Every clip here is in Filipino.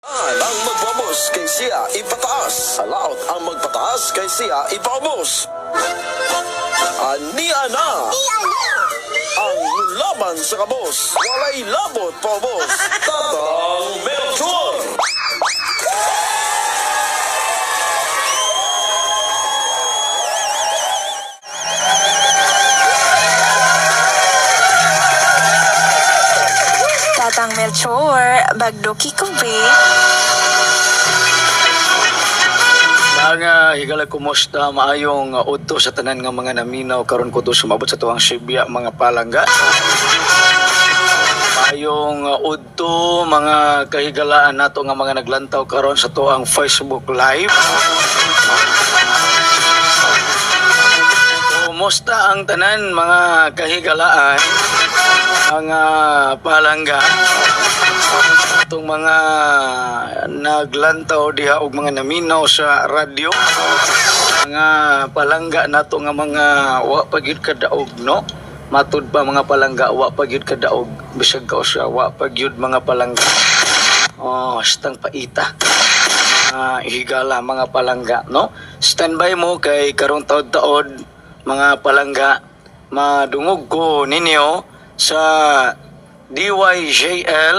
Ang magpabos kay siya ipataas. Alaot ang magpataas kay siya ipabos. Ania na ang laban sa kabos. Walay labot pabos. Tatang Melchor. Tatang Melchor, bagdoki ko be. Mga higala kumusta maayong udto sa tanan nga mga naminaw karon ko to sumabot sa tuwang Sibya mga palangga. Maayong udto mga kahigalaan nato nga mga naglantaw karon sa tuwang Facebook Live. Kumusta ang tanan mga kahigalaan, mga palangga, itong mga naglantaw diha og mga naminaw sa radyo, mga palangga nato nga mga wa pagyud kadaog, no? Matud pa mga palangga wa pagyud kadaog, bisag ka siya wa pagyud mga palangga. Oh, stang paita. Higala mga palangga, no? Standby mo kay karong taod-taod mga palangga, madungog ko ninyo sa DYJL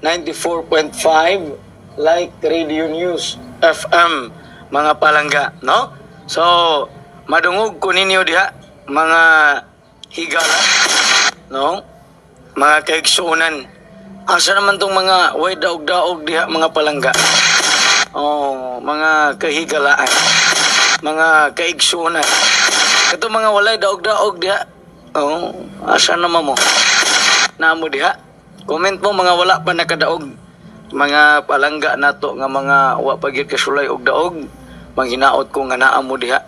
94.5 like Radio News FM mga palangga, no? So madungog ko ninyo diha mga higala, no? Mga kaigsuunan, asa naman tong mga way daog-daog diha mga palangga. Oh, mga kahigalaan, mga kaigsuunan, kato mga walay daog-daog diha. Oh, asa naman mo namo diha? Comment mo mga wala pa nakadaog, mga palangga nato nga mga wa pa gyud kasulay og daog, manghinaot ko nga naa mo diha.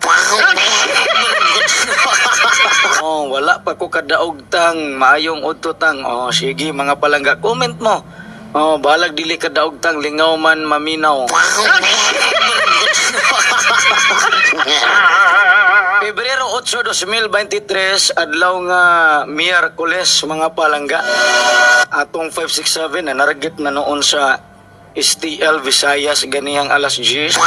Oh, wala pa ko kadaog tang, maayong udto tang. Oh, sige mga palangga, comment mo. Oh, balag dili kadaog tang, lingaw man maminaw. Pebrero 8, 2023, adlaw nga Miyerkules mga palangga. Atong 567 na naragit na noon sa STL Visayas ganihang alas 10.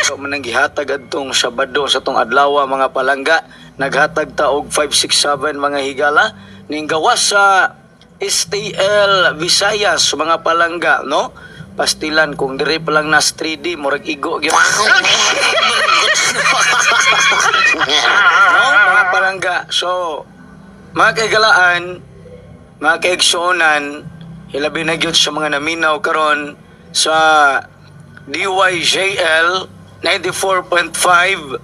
So manang gihatag adtong Sabado sa tong adlaw mga palangga, naghatag ta og 567 mga higala ning gawas sa STL Visayas mga palangga, no? Pastilan kung diri pa lang nas 3D murag igo gyud. No, mga palangga. So, mga kaigalaan, mga kaigsuonan, hilabi na gyud sa mga naminaw karon sa DYJL 94.5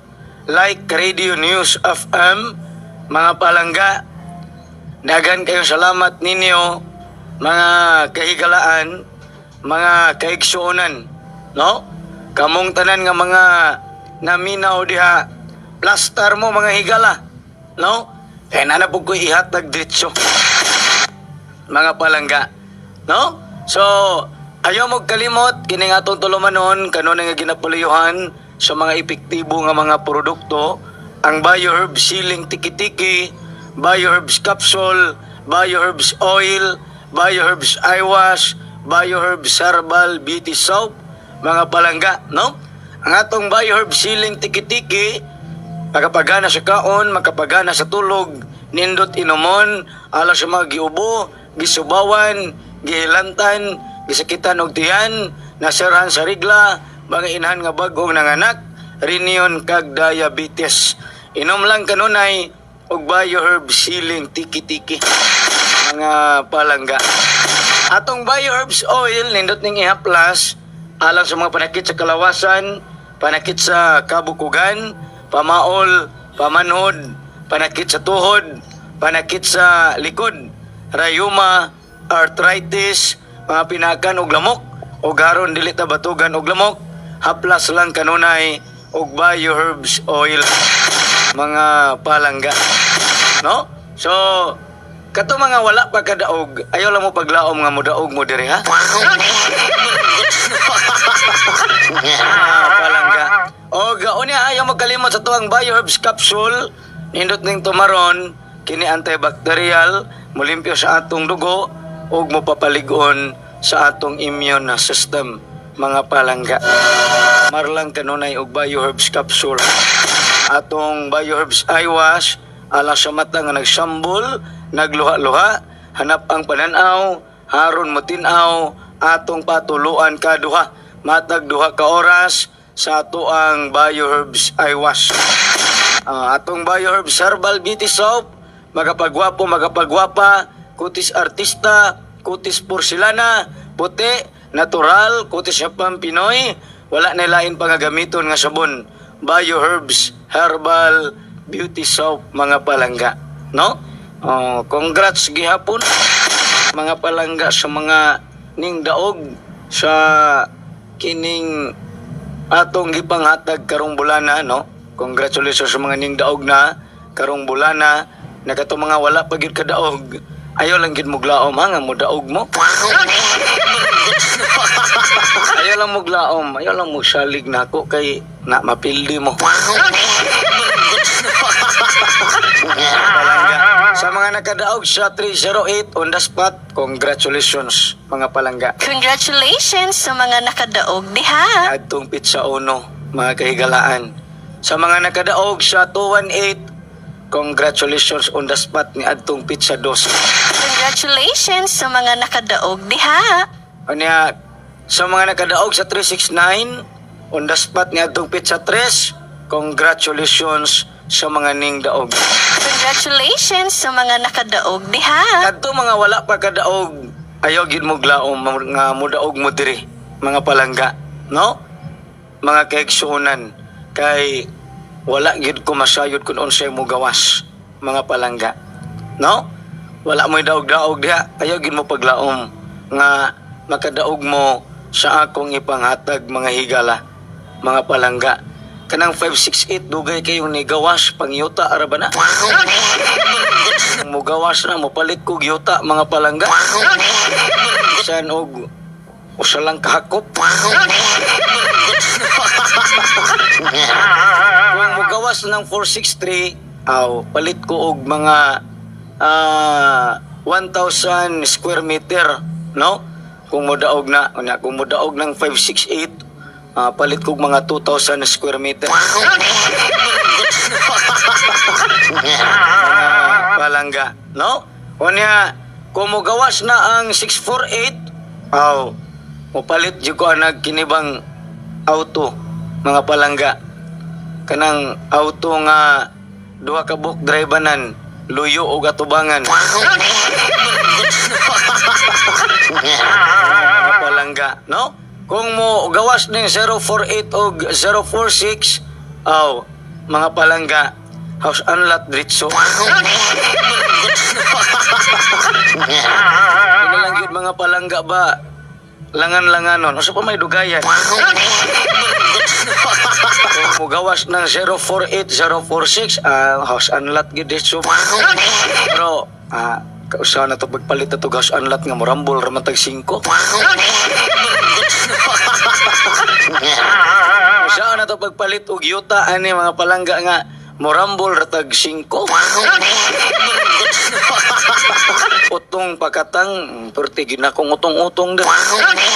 like Radio News FM mga palangga. Dagan kayong salamat ninyo mga kahigalaan, mga kaigsuonan, no? Kamong tanan nga mga naminaw diha, plaster mo mga higala, no? Kaya nanapog ko ihatag diretso mga palangga, no? So ayaw mo kalimot kining atong tulumanon kanon nga ginapaluyuhan sa mga epektibo nga mga produkto, ang BioHerbs Healing Tiki-Tiki, BioHerbs Capsule, BioHerbs Oil, BioHerbs Eye Wash, BioHerbs Herbal Beauty Soap mga palangga, no? Ang atong BioHerbs Healing Tiki-Tiki, makapagana sa kaon, makapagana sa tulog, nindot inumon, ala sa mga giubo, gisubawan, gihilantan, gisakitan og tiyan, nasirhan sa rigla, mga inahan nga bagong nanganak, rinion kag diabetes. Inom lang kanunay og BioHerbs Healing Tiki-Tiki mga palangga. Atong BioHerbs Oil nindot ning ihaplas alang sa mga panakit sa kalawasan, panakit sa kabukugan, pamaol, pamanhod, panakit sa tuhod, panakit sa likod, rayuma, arthritis, mga pinakan og lamok, og haron dili ta batugan og lamok, haplas lang kanunay og BioHerbs Oil mga palangga, no? So kato mga wala pa kadaog, ayaw lang mo paglaom nga modaog mo diri ha. Palangga. O gaon niya ayaw mo kalimot sa tuwang BioHerbs Capsule, nindot ning tumaron, kini antibacterial, mulimpyo sa atong dugo, ug mopapalig-on sa atong immune system, mga palangga. Marlang kanunay og bioherbs capsule. Atong bioherbs iwas alang sa mata nga nagsambol, nagluha-luha, hanap ang pananaw, haron mo tinaw, atong patuluan kaduha, matag duha ka oras sa ato ang bioherbs iwas. Atong bioherbs herbal beauty soap, magapagwapo, magapagwapa, kutis artista, kutis porcelana, puti, natural, kutis Japan Pinoy, wala na lain pangagamiton nga sabon. Bioherbs herbal beauty soap, mga palangga, no? Congrats gihapon mga palangga sa mga ning daog sa kining atong gipanghatag karong bulana, no? Congratulations sa mga ning daog na karong bulana. Nagato mga wala pa gyud kadaog, ayaw lang gid mo glaom nga mo daog mo. Ayaw lang mo glaom, ayaw lang mo salig nako kay na mapildi mo. Palangga. Sa mga nakadaog sa 308 on the spot, congratulations mga palangga. Congratulations sa mga nakadaog diha. Adtong pizza uno, mga kahigalaan. Sa mga nakadaog sa 218, congratulations on the spot ni adtong pizza 2. Congratulations sa mga nakadaog diha. Anya, sa mga nakadaog sa 369, on the spot ni adtong pizza 3, congratulations sa mga ning daog. Congratulations sa mga nakadaog diha. Kadto mga wala pa kadaog, ayaw gid mo glaom nga mudaog mo diri, mga palangga, no? Mga kaigsuonan kay wala gid ko masayod kun unsay mo gawas, mga palangga, no? Wala mo daog-daog diha, ayaw gid mo paglaom nga makadaog mo sa akong ipanghatag, mga higala, mga palangga. Kanang 568 dugay kayong nigawas pangyuta araba na. Mo gawas na mo palit ko gyuta, mga palangga. San og usa lang kahakop. Kung mo gawas ng 463, palit ko og mga 1,000 square meter, no? Kung mo daog na, kung mo daog ng 568, palit ko mga 2,000 square meter. Mga palangga, no? Unya, kung mo gawas na ang 648, mo palit di ko ang nagkinibang auto, mga palangga. Kanang auto nga duha ka book driveanan, luyo o gatubangan. Mga palangga, no? Kung mo gawas ng 048 o 046, mga palangga, house unlock dritso. Ino lang yun, mga palangga ba? Langan-langanon. O sa pa may dugayan. Kung mo gawas ng 048, 046, house unlock dritso. Pero, kausahan na ito pagpalit na ito house unlock nga morambol ramantag 5. Saan na to pagpalit og yuta ani, mga palangga nga morambol ratag 5. Utong pakatang perti gina kong utong-utong din.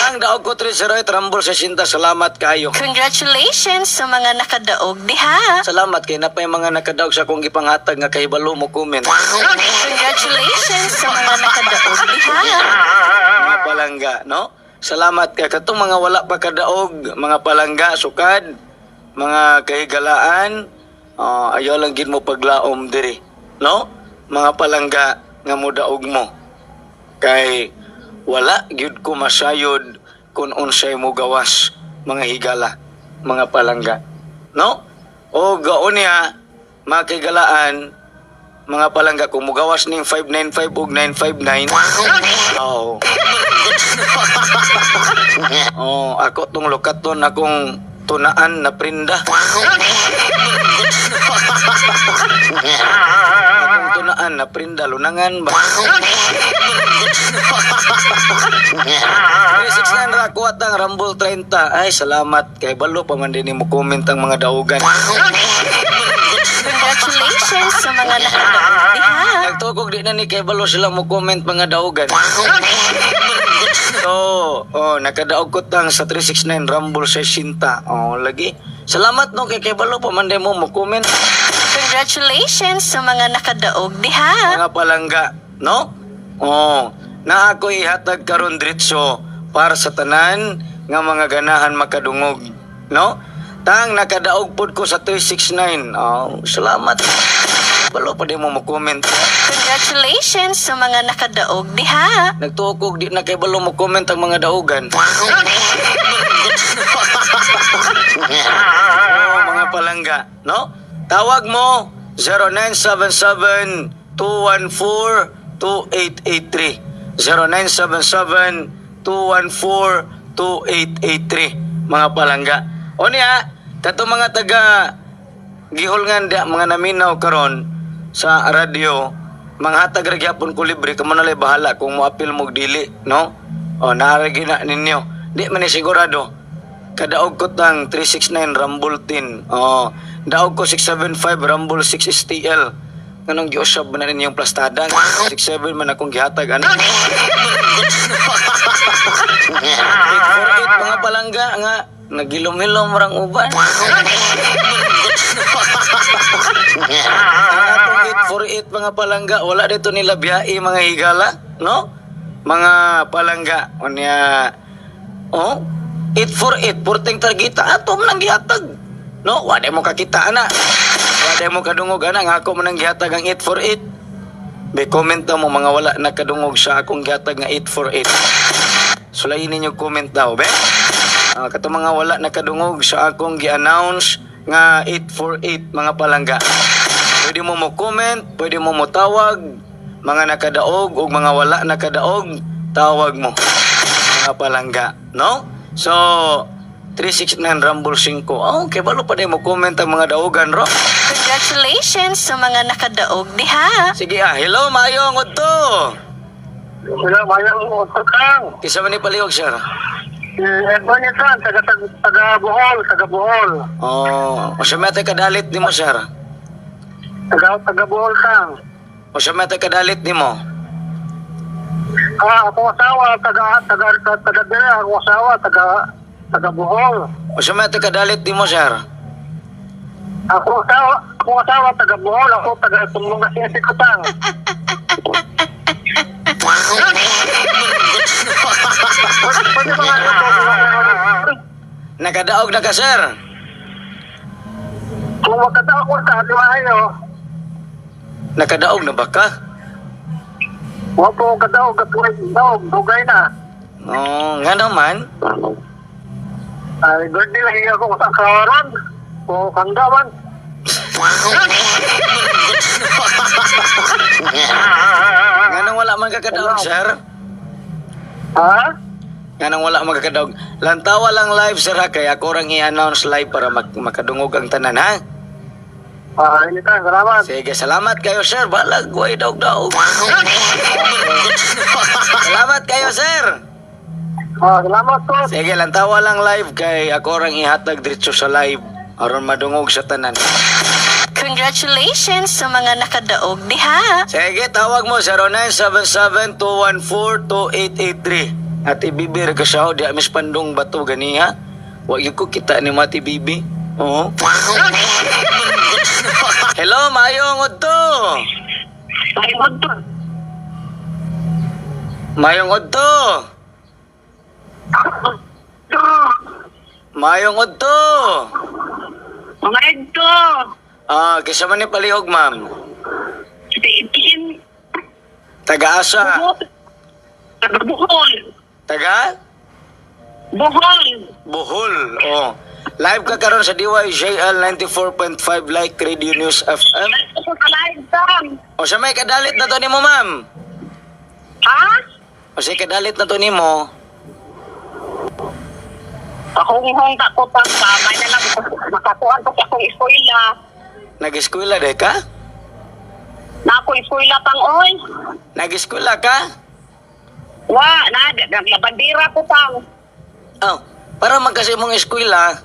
Ang daog ko 308 rambol 60, salamat kayo. Congratulations sa mga nakadaog diha. Salamat kay napay mga nakadaog sa akong gipanghatag nga kahibalo mo comment. Congratulations sa mga nakadaog diha. Mga palangga, no? Salamat kay katong mga wala pa kadaog, mga palangga, sukad, mga kahigalaan, ayaw lang gid mo paglaom diri, no? Mga palangga nga mudaog mo. Kay wala gyud ko masayod kun unsay mo gawas, mga higala, mga palangga, no? O gaon niya, mga kahigalaan, mga palangga, kung mugawas ning 595 ug 959, ako tong lokaton akong tunaan na prinda. Akong tunaan na prinda, lunangan ba? 369 ra kuwat ang Rambol 30. Ay, salamat kay balo pa man din mo comment ang mga daugan. Congratulations sa mga nakadaog diha. Nagtukog di na ni kay balo sila mo comment mga daugan. So, nakadaog ko tang sa 369 Rumble sa Sinta. Lagi. Salamat no kay Balo pamanday mo mo comment. Congratulations sa mga nakadaog diha. Mga palangga, no? Na ako ihatag karon diretso para sa tanan nga mga ganahan makadungog, no? Tang nakadaog pod ko sa 369. Salamat. Balo pa di mo mo comment. Congratulations sa mga nakadaog diha. Nagtuokog di na kay Balo mo comment ang mga daogan. Mga palangga, no? Tawag mo 0977-214-2883. 0977-214-2883. Mga palangga. O niya, tato mga taga gihulngan dia mga naminaw karon sa radyo, mga hatag ra gyapon ko libre kamo na lay bahala kung moapil mo dili, no? Naaragi na ninyo. Di man ni sigurado. Kadaog ko tang 369 Rumble 10. Daog ko 675 Rumble 6 STL. Nganong giusab man na ninyong plastada. 67 man akong gihatag ano. 848 mga palangga nga nagilom-hilom marang uban. Ang atong 848 mga palangga, wala dito nila biyai mga higala, no? Mga palangga, unya 848 porting targeta ato man ang gihatag, no? Wala mo kakita ana. Wala mo kadungog ana nga ako man ang gihatag ang 848. Be comment mo mga wala nakadungog sa akong gihatag nga 848. Sulayin ninyo comment daw, be. Kato mga wala nakadungog sa akong gi-announce nga 848 mga palangga. Pwede mo mo comment, pwede mo mo tawag, mga nakadaog o mga wala nakadaog, tawag mo mga palangga, no? So 369 Rumble 5. Okay, balo pa din mo comment ang mga daogan, ro. Congratulations sa mga nakadaog diha. Sige hello maayong udto. Hello, mayang utakang. Kisa man ni palihog sir. Edmond Yasan, taga Bohol, taga Bohol. O siya may kadalit ni mo sir. Taga Bohol sang. O siya may kadalit ni mo. Akong asawa, taga dire, akong asawa, taga Bohol. O siya may kadalit ni mo sir. Akong asawa, taga Bohol, ako taga Tumulong na Sikutang. Pwede ba nga Nakadaog na ka sir. kung magkatawa ko sa liwayo, Nakadaog na ba ka? huwag po kadaw, katuwag daw, dugay na. Nga naman. Ay, birthday lang hiya ko sa kawaran. O kanggawan. Nga nang wala man kakadaog sir. Ha? Nga nang wala man kakadaog. Lantawa lang live sir ha. Kaya ako rang i-announce live para makadungog ang tanan ha. Ini tayo, salamat. Sige, salamat kayo sir. Balag, way daog-daog. Salamat kayo sir. Salamat po. Sige, lantawa lang live kay ako rang ihatag diretso sa live aron madungog sa tanan. Congratulations sa mga nakadaog diha. Sige, tawag mo 0977-214-2883. Ate Bibi, ragasaw, di amis pandong bato ganiha. Wag yung ko kita ni Mati Bibi. Oo. Hello, maayong udto. Mayong udto. Mayong udto. Mga ito. Kisa man ni palihog, ma'am. Itin. Taga-asa. Taga Bohol. Taga? Bohol. Bohol. Live ka karon sa DYJL 94.5 Like Radio News FM. Ako sa live sam. O sa may kadalit na to ni mo, ma'am. Ha? O sa kadalit na to ni mo. Akong hong takotang kamay na lang. Makakuhan ko sa akong eskwela. Nag-eskwela de ka? Na ako eskwela pang oy. Nag-eskwela ka? Naglabandira ko pang. Para magkasi mong eskwela.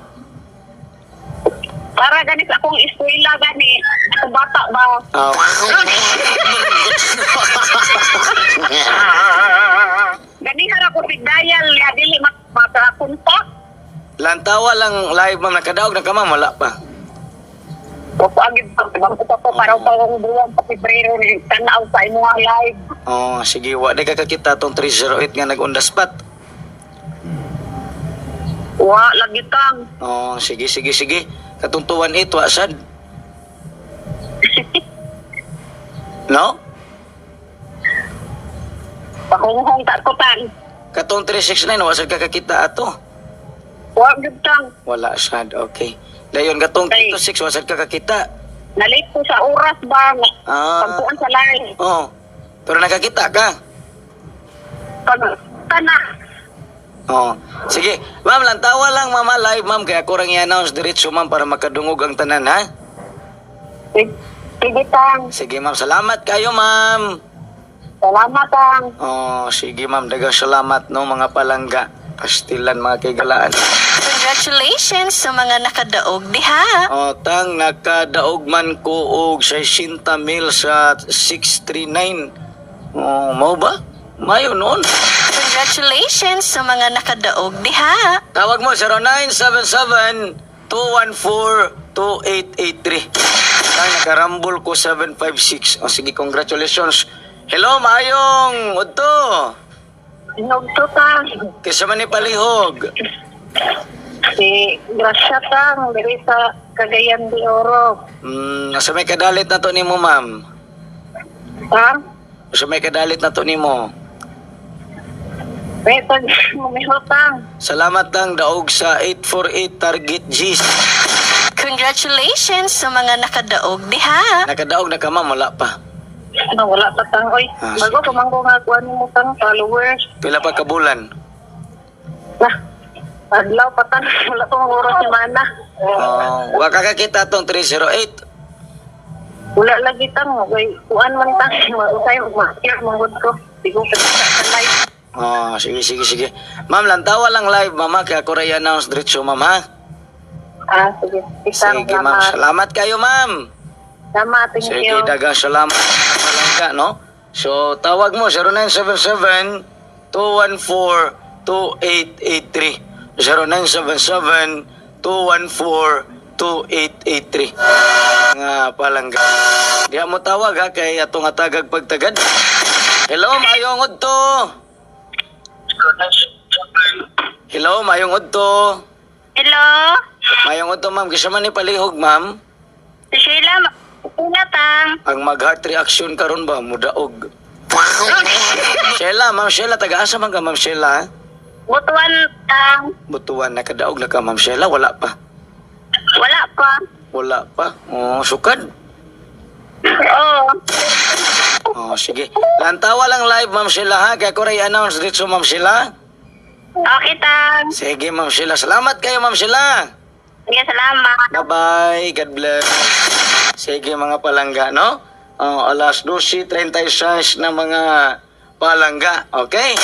Para gani sa akong eskwela gani. Akong bata ba? ganihan ako si Dayal, ya dili makapunta. Lantawa lang live ma'am, nakadaog na ka ma'am, wala pa. Opo, agad pa. Magpunta ko para pa kong buwan sa Pebrero ni tanaw sa inyong live. Oh, sige, wa di ka kakita tong 308 nga nag-on the spot. Wa, lagi tang. Oh, sige. Katuntuan ito, asad. No? Pakunghong ko tang. Katong 369, wasad ka kakita ato. Wa, agad tang. Wala, sad, okay. Dayon, katong Ay. 26, wasad ka kakita. Nalit ko sa oras ba? Ah. Pagpuan sa live. Oh, pero nakakita ka. Tana. Oh, sige. Ma'am, lantawa lang mama live ma'am kaya ako rang i-announce diretso ma'am para makadungog ang tanan ha. Sige tang. Sige ma'am, salamat kayo ma'am. Salamat tang. Oh, sige ma'am, dagang salamat no mga palangga. Pastilan mga kaigalaan. Congratulations sa mga nakadaog diha. Oh, tang nakadaog man ko og 60 mil sa 639. Oh, mau ba? Mayo noon. Congratulations sa mga nakadaog diha. Tawag mo 0977-214-2883. Tang nakarambol ko 756. Oh, sige, congratulations. Hello, Mayong Udto. Inugto tang. Kisa man ni palihog. Si Gracia tang. Diri sa Cagayan de Oro. Nasa may kadalit na to nimo, ma'am. Tang. Nasa may kadalit na to nimo. Petag mumiho tang. Salamat lang daog sa 848 Target G's. Congratulations sa mga nakadaog diha. Nakadaog na ka, ma'am, wala pa. Wala pa tang. Oy, Ah, bago kumangko nga kuan mo tang followers. Pila pa kabulan. Nah, adlaw pa tang. Wala pa mga oras semana. Wa ka kakita tong 308. Wala lagi tang. Okay, kuan man tang. Usay mag-share mangod ko. Di ko kita sa live. Oh, sige. Ma'am, lantawa lang live, mama, kaya ako rin announce diretso, ma'am, ha? Ah, sige. Isang Sige, ma'am. Salamat kayo, ma'am. Salamat, thank Sige, you. dagang salamat. Palangga, no? So, tawag mo, 0977-214-2883. 0977-214-2883. Nga palangga. Diha mo tawag, ha, kay atong atagag pagtagad. Hello, Mayong Udto. Hello, Mayong Udto. Hello? Mayong Udto, ma'am. Kisa man ni palihog, ma'am. Si Sheila, una tang. Ang mag-heart reaction karon ba mudaog. Sheila, ma'am Sheila, taga-asa man ka, ma'am Sheila? Butuan tang. Butuan, nakadaog na ka, ma'am Sheila, wala pa. Wala pa. Wala pa. Oh, sukad. Oo. Oh, sige. Lantawa lang live, ma'am Sheila, ha? Kaya ko rin i-announce dito, ma'am Sheila. Okay tang. Sige, ma'am Sheila. Salamat kayo, ma'am Sheila. Sige, salamat. Bye-bye. God bless. Sige, mga palangga, no? Alas 12:36 na mga palangga. Okay?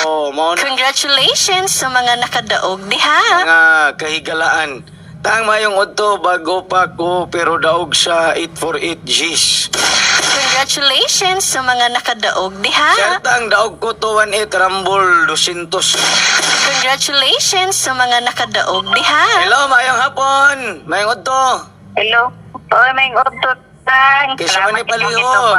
So, mo na Congratulations sa mga nakadaog diha. mga kahigalaan. Tang mayong udto bago pa ko pero daog sa 848 Gs. Congratulations sa mga nakadaog diha. Sertang daog ko to 18 Rambol 200. Congratulations sa mga nakadaog diha. Hello, mayong hapon. Mayong udto. Hello. Oy, may orto tang. Kaysa man ni palihog.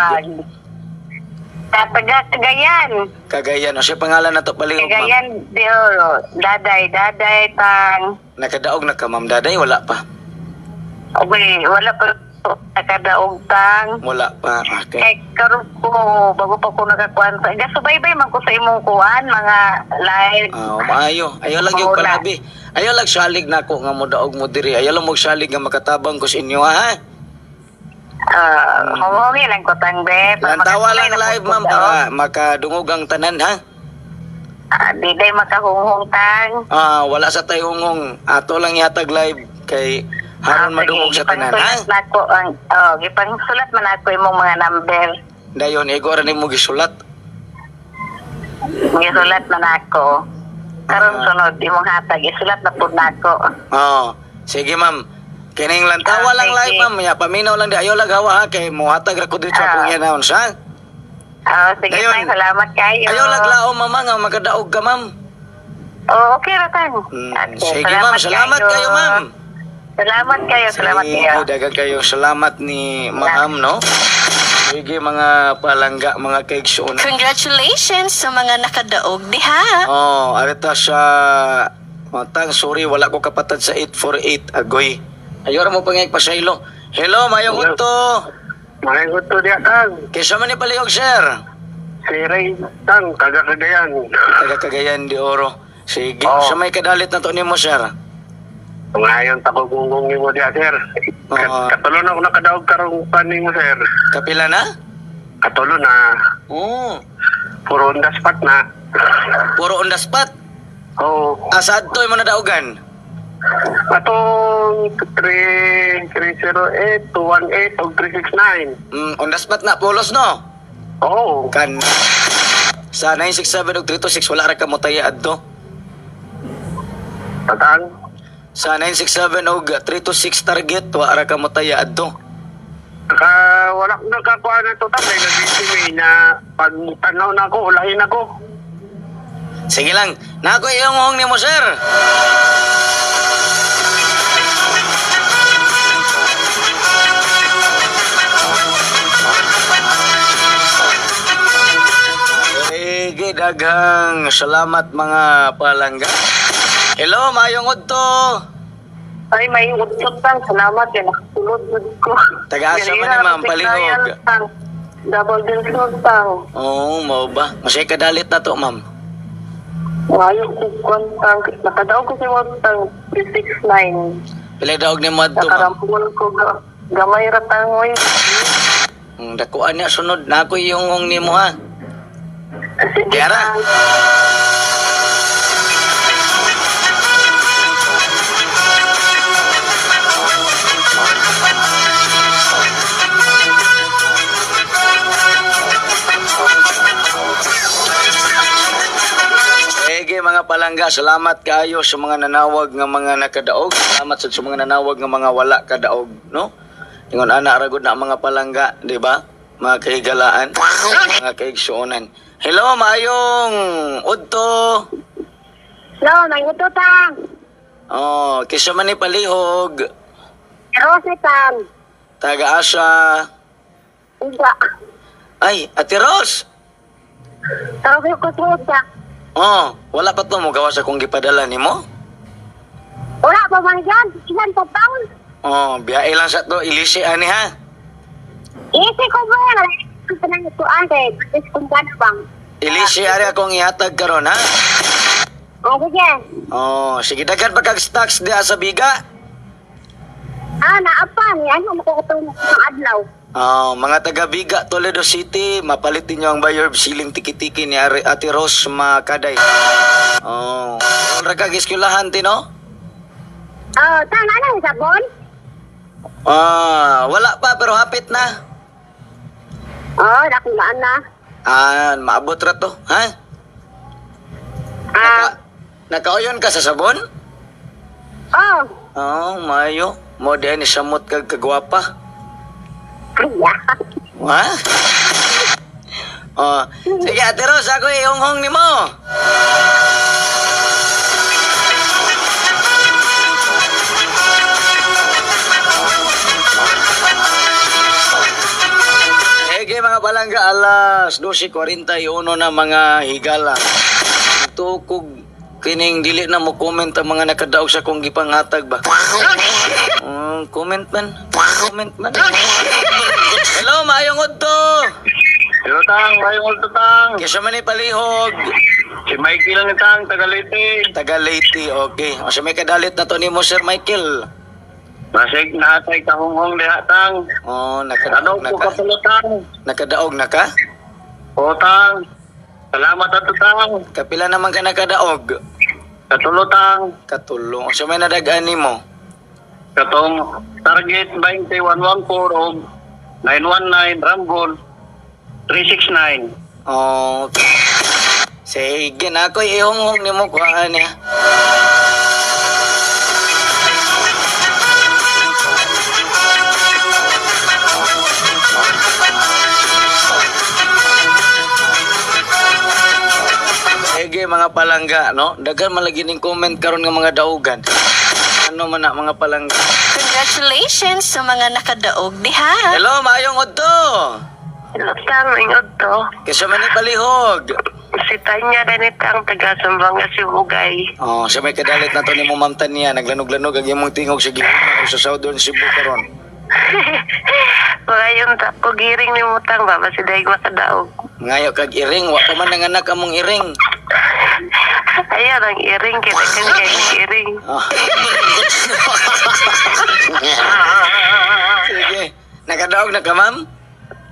Cagayan. Kagayan. O siya pangalan na to palihog, ma'am. Cagayan de Oro. Daday tang. Nakadaog na ka, ma'am Daday. Wala pa. Okay, wala pa to nakadaog tang. Wala pa. Okay. Kay karon ko bago pa ko nakakuan sa gasubaybay man ko sa imong kuan mga live. Maayo. Ayaw lang yung kalabi. Ayaw lang salig na ako nga mo daog mo diri. Ayaw lang mo salig nga makatabang ko sa inyo, ha? Mamongi lang ko tang be. Lantawa lang live, ma'am, para makadungog ang tanan, ha? Di day makahunghong tang. Wala sa tayongong. Ato lang yatag live kay haron madungog sa tanan, ha? Nako ang gipangsulat man ako imong mga number. Dayon, ego rin mo gisulat. Gisulat man ako. Karon sunod imong hatag isulat na pud nako. Sige, ma'am. Kining lantawa lang Sige. live, ma'am. Ya, paminaw lang di. Ayaw lang hawa, ha? Kay muhatag ra ko dito sa kong announce, ha? Sige Ayun. tang, salamat kayo. Ayaw laglao mama nga makadaog ka ma'am. Okay ra tang. Sige ma'am, salamat kayo ma'am. Salamat kayo, salamat kayo. Sige, dagang kayo. Salamat ni ma'am, no? Sige mga palangga, mga kaigsoon. Congratulations sa mga nakadaog diha. Oh, arita sa Tang, sorry, wala ko kapatad sa 848 Agoy. Ayaw mo pangayag pasaylo. Hello, mayong Hello. uto. Mahingot to diya, Tang. Kesa man ni palihog, sir. Si Ray, Tang, taga Cagayan. Taga Cagayan de Oro. Sige, Oo. sa may kadalit na to ni mo, sir. Ngayon, takugunggung mo diya, sir. Oo. Katulon ako nakadaog karong paning mo, sir. Kapila na? Katulon na. Oo. Puro on the spot na. Puro on the spot. Oo. Asad to yung mga daugan. Atong 308, 218, o 369. On the spot na, pulos, no? Oo. Kan sa 967 ug 326 wala ra ka mo tayad to. Tatang. Sa 967 ug 326 target wa ra ka mo tayad to. Wala ko nakakuha na ito, Tang. May nabisi na pag tanaw na ako, ulahin ako. Sige lang, nako iyong ni mo sir. Sige, daghang salamat mga palangga. Hello, mayong udto. Ay, may utot tang, salamat eh, nakasulod ko. Taga-asa man ni Ma'am, palihog. Double din tang. Oo, mao ba? Masay kadalit na to, ma'am. Ngayon ko kwantang, nakadaog ko si Wantang 369. Pila daog ni mo adto, ma'am? Nakarampol ko gamay ratangoy. Dakuan niya sunod na ako yung ni mo ha. Sige Kaya tang. Sige mga palangga, salamat kayo sa mga nanawag nga mga nakadaog. Salamat sa mga nanawag nga mga wala kadaog, no? Ingon ana ragod na ang mga palangga, di ba? Mga kahigalaan, mga kaigsuonan. Hello, maayong udto. Hello, may utot tang. Oh, kisa man ni palihog, Rose tang. taga-asa. Iba. Ay, Ate Ros. Tawag ko tuta. Oh, wala pa to mo gawa sa kong gipadala nimo? Wala pa man yan. Ilan pa taon? Oh, biyahe lang sa to, ilisi ani ha. Isi ko ba yan? Ito na ito ante. Batis kung gano'n bang. Ilisi ari akong ihatag karon ha. Sige. Oh, sige dagan pa kag stocks diha sa biga. Naapa ni. Ano makakatulong ng adlaw? Oh, mga taga Biga, Toledo City, mapalitin niyo ang buyer siling tiki-tiki ni Ate Rose Makaday. Oh, wala ka giskulahan tino? Tang, ano yung sabon? Wala pa pero hapit na. Nakulaan na. Maabot ra to, ha? Nakauyon ka sa sabon? Oh, mayo. Mo diyan ni samot kag kagwapa. Aya. Ha? Oh, sige Ate Rose, ako ihonghong nimo. Sige mga palangga, alas 12:41 na mga higala. Tukog kining dili na mo comment ang mga nakadaog sa kong gipanghatag ba? Comment man. Comment man. Hello, maayong udto. Hello, Tang. Mayong ulto, Tang. Kesa man ni palihog. Si Mikey lang ni Tang, taga Leyte. Taga Leyte, okay. O siya may kadalit na to ni mo, Sir Michael. Masig na atay kahunghong diha, Tang. Oh, Ano nakadaog na po ka. katulo, Tang? Nakadaog na ka? O, Tang. Salamat ato, Tang. Kapila naman ka nakadaog. Katulo, Tang. Katulong. O siya may nadagaan ni mo. Katong target 20114 o 919 Rambol 369. Oh, sige na ako ihonghong ni mo kuhaan niya. mga palangga, no? Dagan malagi ning comment karon nga mga daugan. Ano man na mga palangga. Congratulations sa mga nakadaog diha. Hello, maayong udto. Hello, Tang. Ingod to. Kisa man ni palihog. Si Tanya ganitang taga Sambanga, Sibugay. Oh, sa may kadalit na to ni mo Ma'am Tanya, naglanog-lanog ang imong tingog sa gihingan sa Southern Cebu karon. Mga yun, ko giring ni Mutang ba? Basi dahil makadaog. Ngayo kag iring, wa pa man nanganak among iring. Ayan, ang iring. Kinakan kayo iring. Oh. Sige. Nakadaog na ka, ma'am?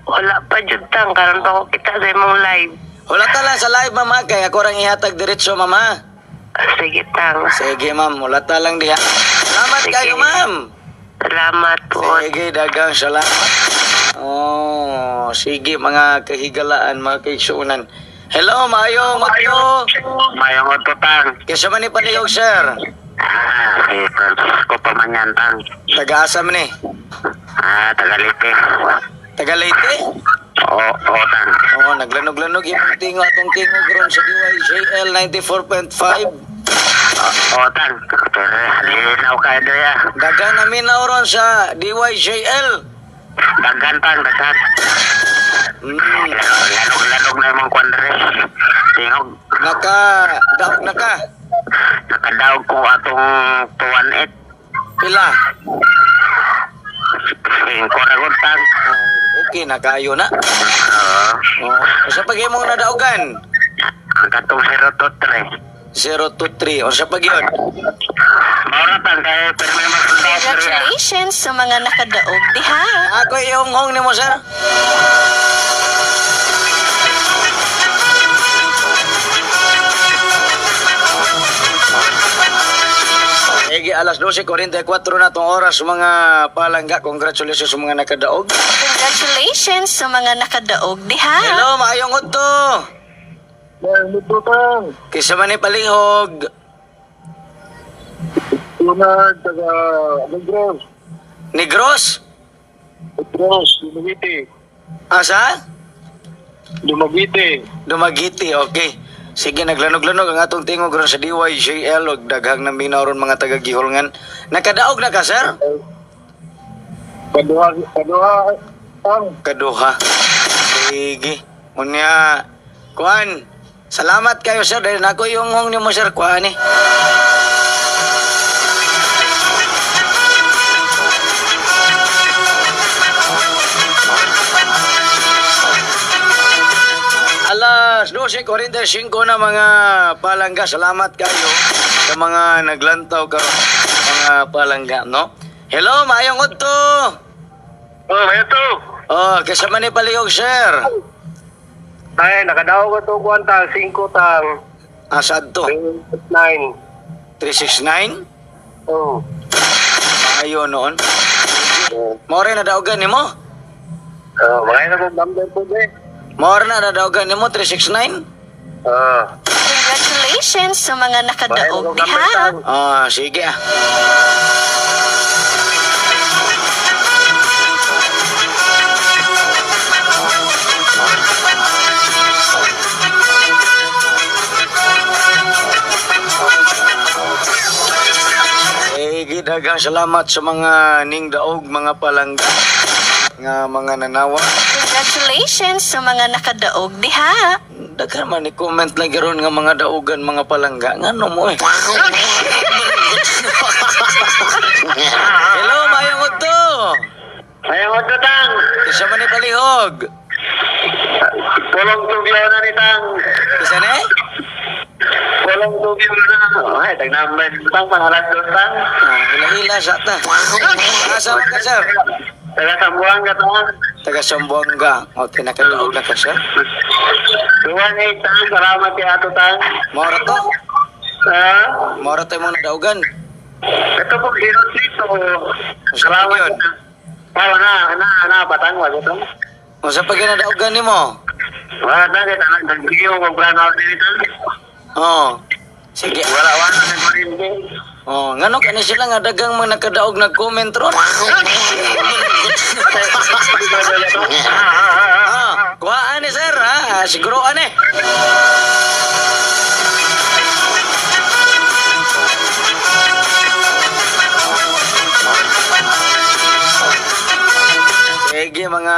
Wala pa jud Tang. Karon pa ko kita sa imong live. Wala ta lang sa live, mama. Kaya ako rang ihatag diretso, mama. Sige, Tang. Sige, ma'am. Wala ta lang diha. Salamat Sige. kayo, ma'am. Salamat po. Sige, dagang salamat. Oh, sige, mga kahigalaan, mga kaigsuunan. Hello, maayong udto. Mayong oto, Tang. Kesa man ni palihog, sir. Si Francisco Pamanyan, Tang. Taga-asa man ni? Tagalite. Taga-Leyte? Oo, Tang. Oh, naglanog-lanog yung tingo atong tingog ron sa DYJL 94.5. Oo, Tang. Pero linaw kayo doya. Dagan namin na ron sa DYJL. Dagan, Tang. Dagan. Lanog-lanog na yung kwadre. Tingog. Naka-daog na ka. Nakadaog ko atong 218. Pila? 5 ragod, Tang. Okay, nakayo na. Oo. Oh, sa pag mong nadaogan? Ang katong 023. 023. O sa pag yun? Maura, Tang. Kaya pero may magsundaw. Congratulations sa mga nakadaog diha. Ako yung hong ni mo, sir. Egi alas 12:44 na tong oras mga palangga. Congratulations sa mga nakadaog. Congratulations sa mga nakadaog diha. Hello, maayong udto. Ito, Tang. Kisa man ni palihog. Tunag, taga Negros. Negros? Negros, Dumagiti. Asa? Dumagiti. Dumagiti, okay. Sige, naglanog-lanog ang atong tingog ron sa DYJL o daghang na minaw ron mga taga-Gihulngan. Nakadaog na ka, sir? Kaduha, Tang. Kaduha. Sige. Unya, kuan. Salamat kayo, sir. Dahil ako yung hong ni mo, sir. Kuan eh. Alas 12:45 na mga palangga. Salamat kayo sa mga naglantaw karon mga palangga, no? Hello, maayong udto. Oh, ito. Oh, kasama ni palihog, sir. Ay, nakadaog ko ito, kuwan, Tang. 5, Tang. Asad to? 9. 369? Oh. Ayo noon. More na daogan nimo? Mga na kong number po, eh. More na daogan nimo 369? Congratulations sa mga nakadaog diha. Ah, sige ah. Daghang salamat sa mga ning daog mga palangga nga mga nanawa. Congratulations sa mga nakadaog diha. Daghan man ni comment lagi ron nga mga daogan mga palangga. Ngano mo eh? Hello, mayong udto. Ayang oto, Tang. Isa man ni palihog. Pulong tubyo na ni Tang. Isa ni? Pulong tubyo na. Ay, tag-number. Tang, pangalan doon, Tang. Hila-hila sa ta. Asa man ka, sir? Taga-Sambuang ka, Tang. Taga Sambuanga. Okay, nakadaog na ka, sir. Tuwan, Tang. Salamat kay Ato, Tang. Mora to. Ha? Mora tayo mong nadaogan. Ito po, Hirosito. Salamat yun. Batang, wag ito. O sa pag nadaogan ni mo? Wala na, nagbigay ko mag-brand out dito. Oo. Sige. Wala na nag-brand. Oh, ngano kani sila nga dagang mga nakadaog nag-comment ron? Kuhaan ni sir ha, siguro ani. mga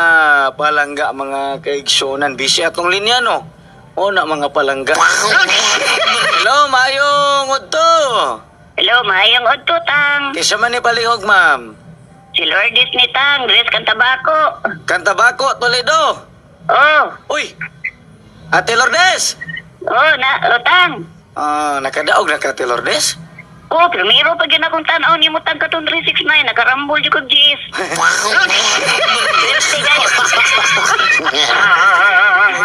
palangga, mga kaigsonan. Busy atong linya, no? O na, mga palangga. Hello, maayong udto. Hello, maayong udto, Tang. Kisa man ni palihog, ma'am. Si Lourdes ni Tang, Dres Cantabaco. Kantabako, Toledo. Oh, Uy! Ate Lourdes! Tang. Nakadaog na ka, Ate Lourdes? Oh, primero pag yun akong tanaw ni mo Tang katong 369, nakarambol yung kong GS. Sige,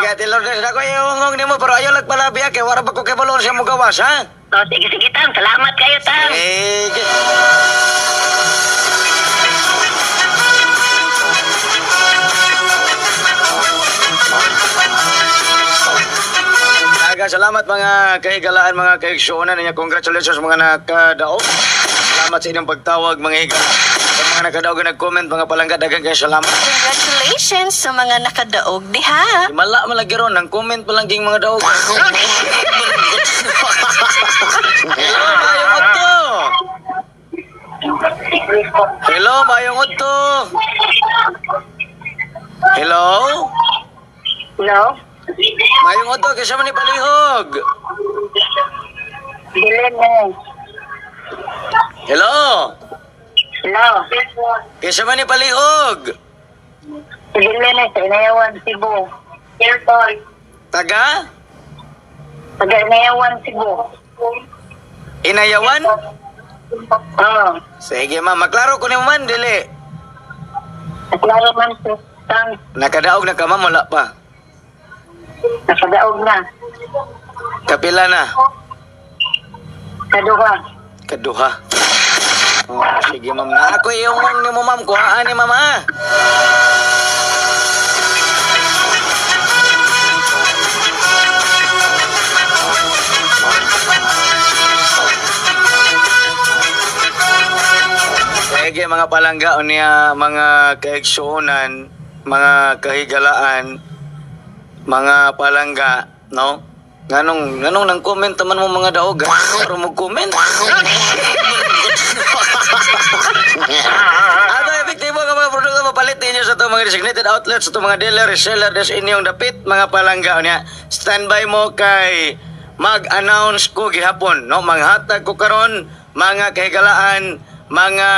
Ate Lourdes, ako iungong ni mo, pero ayaw lagpalabi, kaya wala ba ko kabalon siya mo gawas, ha? Oh, sige, Tang. Salamat kayo, Tang. Sige. Salamat mga kahigalaan, mga kaigsuonan niya. Congratulations mga nakadaog. Salamat sa inyong pagtawag, mga higala. Sa mga nakadaog na nag-comment, mga palangga, dagang kayo salamat. Congratulations sa mga nakadaog diha. Mala malagi ron, nang comment pa lang ging mga daog. Hello, Mayong Otto! Hello, Mayong Otto! Hello? Hello? Mayong Otto, kisa man ni palihog. Dilen mo. Hello? Hello? Kisa man ni palihog. Dilen sa Inayawan, Cebu. Airport. Taga? Taga Inayawan, Cebu. Inayawan? Oh. Sige ma'am, maklaro ko ni mo man, dili. Naklaro man si Tang. Nakadaog na ka ma'am, wala pa. Nakadaog na. Kapila na? Kaduha. Kaduha. Oh, sige ma'am, na ako yung ni mo ma'am, kuhaan ni ma'am ha. Sige mga palangga, niya mga kaigsuonan, mga kahigalaan, mga palangga, no? Nganong nang comment naman mo mga daog, pero mo comment. Ato epektibo ka mga produkto mapalit ninyo sa itong mga designated outlets, sa itong mga dealer, reseller, des inyong dapit, mga palangga niya. Standby mo kay mag-announce ko gihapon, no? Manghatag ko karon mga kahigalaan, mga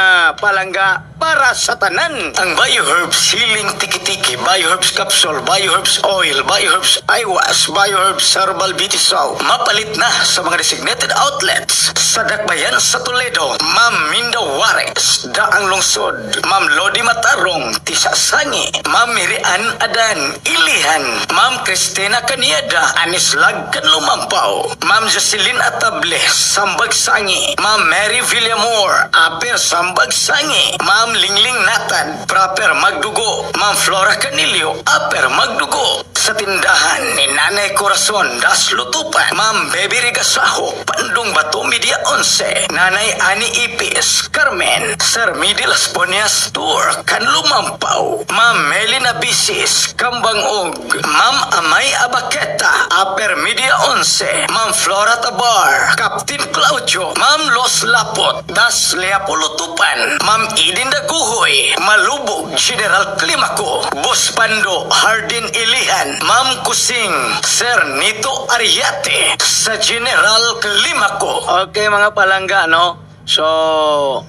palangga para sa tanan. Ang Bioherbs Healing Tiki-Tiki, Bioherbs Capsule, Bioherbs Oil, Bioherbs Eyewash, Bioherbs Herbal Beauty Soap. Mapalit na sa mga designated outlets. Sa Dakbayan sa Toledo, Ma'am Minda Juarez, Daang Lungsod, Ma'am Lodi Matarong, Tisasangi, Ma'am Mirian Adan, Ilihan, Ma'am Cristina Canieda, Anislag Kanlumampaw, Ma'am Jocelyn Atable, Sambag Sangi, Ma'am Mary Villamor, Aper Sambag Sangi, Ma'am Lingling Natad, Proper Magdugo, Ma'am Flora Canilio, Aper Magdugo. Sa tindahan ni Nanay Corazon, Das Lutupan, Ma'am Baby Rigasaho, Pandong Bato Media 11, Nanay Ani Ipis, Carmen, Sir Midi Las Ponias Tour, Kanlumampaw, Ma'am Melina Bisis, Kambangog, Ma'am Amay Abaketa, Aper Media 11, Ma'am Flora Tabar, Captain Claudio, Ma'am Los Lapot, Das Leapolutupan, Ma'am Idin Daguhoy, Malubog, General Climaco, Boss Pando, Hardin Ilihan, Ma'am Kusing, Sir Nito Ariate, sa General Climaco. Okay mga palangga, no? So,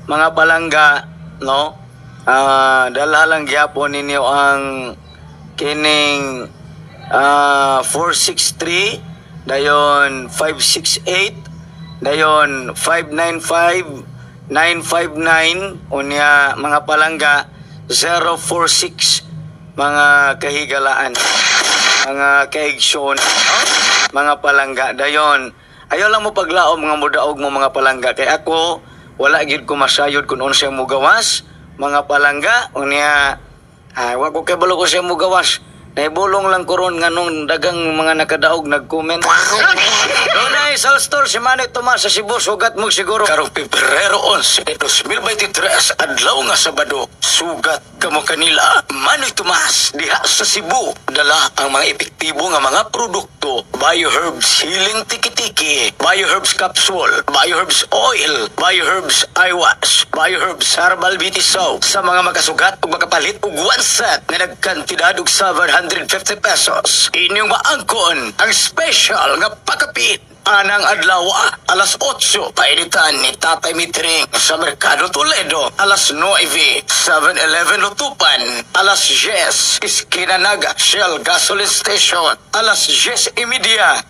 mga palangga, no? Dala lang gyapon ninyo ang kining 463, dayon 568, dayon 595, 959, unya mga palangga 046, mga kahigalaan, mga kaigsoon, no? Mga palangga, dayon ayaw lang mo paglaom mga mudaog mo mga palangga, kay ako wala gid ko masayod kung unsa mo gawas mga palangga, unya wa ko kabalo ko siya mo gawas Naibulong lang ko ron nga nung dagang mga nakadaog nag-comment. Doon sa store si Manny Tomas sa Cebu, sugat mo siguro. Karong Pebrero 11, 2023, adlaw nga Sabado, sugat kamo kanila. Manny Tomas, diha sa Cebu, dala ang mga epektibo nga mga produkto. Bioherbs Healing Tiki-Tiki, Bioherbs Capsule, Bioherbs Oil, Bioherbs Eye Wash, Bioherbs Herbal Beauty Soap. Sa mga makasugat o makapalit og one set na nagkantidad og 750 pesos. Inyong maangkon ang special nga pakapit. Anang adlaw, alas 8, painitan ni Tatay Mitring sa Merkado Toledo. Alas 9, 7-Eleven Lutupan. Alas 10, Esquina Naga, Shell Gasoline Station. Alas 10:30,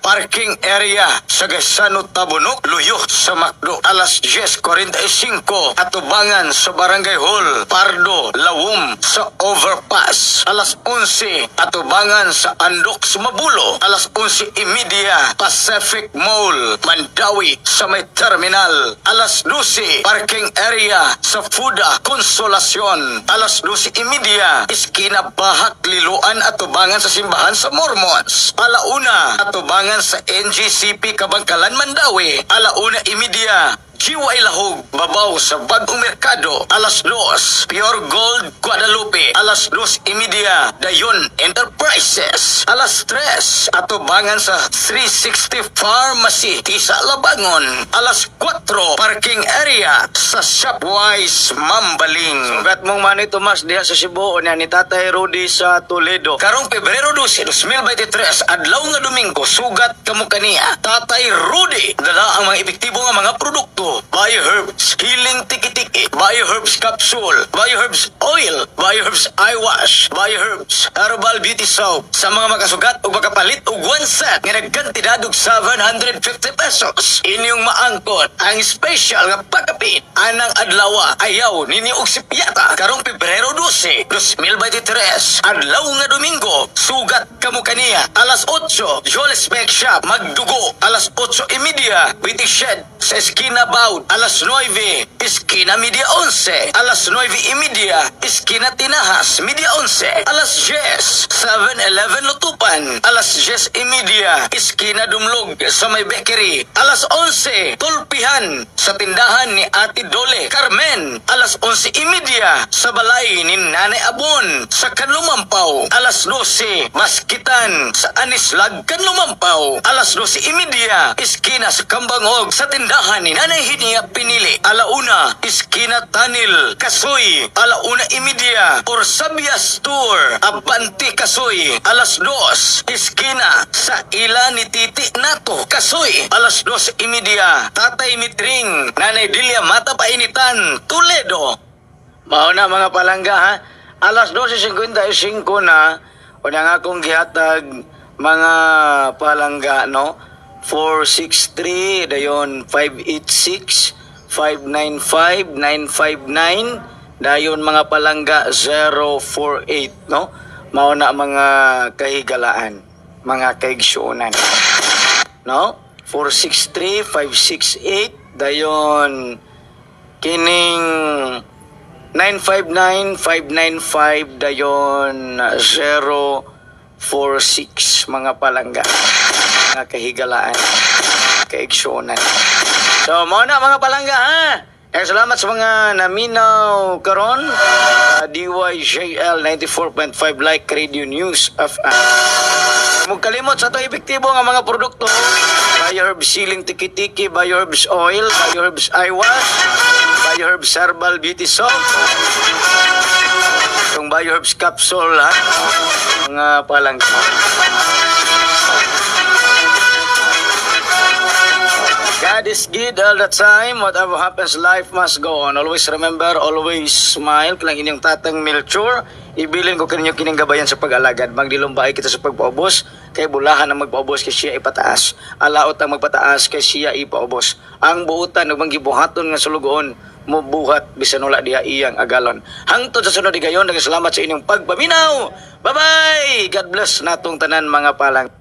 parking area sa Gaisano Tabunok, Luyo sa Macdo. Alas 10:45, atubangan sa Barangay Hall, Pardo, Lawum sa Overpass. Alas 11, atubangan sa Andok, Sumabulo. Alas 11:30, Pacific Mall, Mandawi sa may terminal. Alas 12, parking area sa Fuda, Consolacion. Alas 12:30, Esquina Bahak, Liloan, atubangan sa simbahan sa Mormons. Alauna, atubangan sa NGCP, Kabangkalan, Mandawi. Alauna:30, GY Lahog, Babaw sa Bagong Merkado. Alas 2, Pure Gold, Guadalupe. Alas 2:30, Dayon Enterprises. Alas 3, atubangan sa 360 Pharmacy, Tisa, Labangon. Alas 4, parking area sa Shopwise, Mambaling. Sugat mong Manny Tomas diha sa Cebu, niya ni Tatay Rudy sa Toledo. Karong Pebrero 12, 2023, adlaw nga Domingo, sugat kamo kaniya. Tatay Rudy, dala ang mga epektibo nga mga produkto. Bioherbs Healing Tiki-Tiki, Bioherbs Capsule, Bioherbs Oil, Bioherbs Eye Wash, Bioherbs Herbal Beauty Soap. Sa mga makasugat o makapalit og one set nga nagkantidad og 750 pesos. Inyong maangkon ang special nga pagkapit. Anang adlaw, ayaw ninyo og sipyata. Karong Pebrero 12, 2023, adlaw nga Domingo, sugat kamo kaniya. Alas 8, Joel Spec Shop, Magdugo. Alas 8:30, Beauty Shed sa Esquina Baud. Alas 9, Esquina Media 11. Alas 9:30, Esquina Tinahas, Media 11. Alas 10, 7-Eleven Lutupan. Alas 10:30, Esquina Dumlog sa may bakery. Alas 11, Tulpihan sa tindahan ni Ate Dole Carmen. Alas 11:30, sa balay ni Nanay Abon sa Kanlumampaw. Alas 12, Maskitan sa Anislag, Kanlumampaw. Alas 12:30, Esquina sa Kambangog sa tindahan ni Nanay Hinia Pinili. Alauna, Esquina Tanil, Kasoy. Alauna:30, Orsabia Store, Abante, Kasoy. Alas 2, Esquina sa Ila ni Titi Nato, Kasoy. Alas 2:30, Tatay Mitring, Nanay Dilia Mata Painitan, Toledo. Mao na mga palangga ha. Alas 12:55 na o na nga akong gihatag mga palangga no. 463 dayon 586 595 959 dayon mga palangga 048 no. Mao na mga kahigalaan, mga kaigsuonan. No? 463 568 dayon kining 959 595 dayon 046 mga palangga, mga kahigalaan, kaigsyonan. So, mao na mga palangga ha. Salamat sa mga naminaw karon. DYJL 94.5 Like Radio News FM. Huwag kalimot sa ito epektibo nga mga produkto. Bioherbs Healing Tiki-Tiki, Bioherbs Oil, Bioherbs Eye Wash, Bioherbs Herbal Beauty Soap, yung Bioherbs Capsule ha. Mga palangga. God is good all the time. Whatever happens, life must go on. Always remember, always smile. Kailang inyong tatang Melchor. Ibilin ko kaninyo kining gabayan sa pag-alagad. Magdilumbay kita sa pagpaubos. Kay bulahan ang magpaubos kay siya ipataas. Alaot ang magpataas kay siya ipaubos. Ang buutan ug manggibuhaton nga sulugoon mo buhat bisan wala diha iyang agalon. Hangtod sa sunod gayon, nagsalamat sa inyong pagpaminaw. Bye-bye. God bless natong tanan mga palang.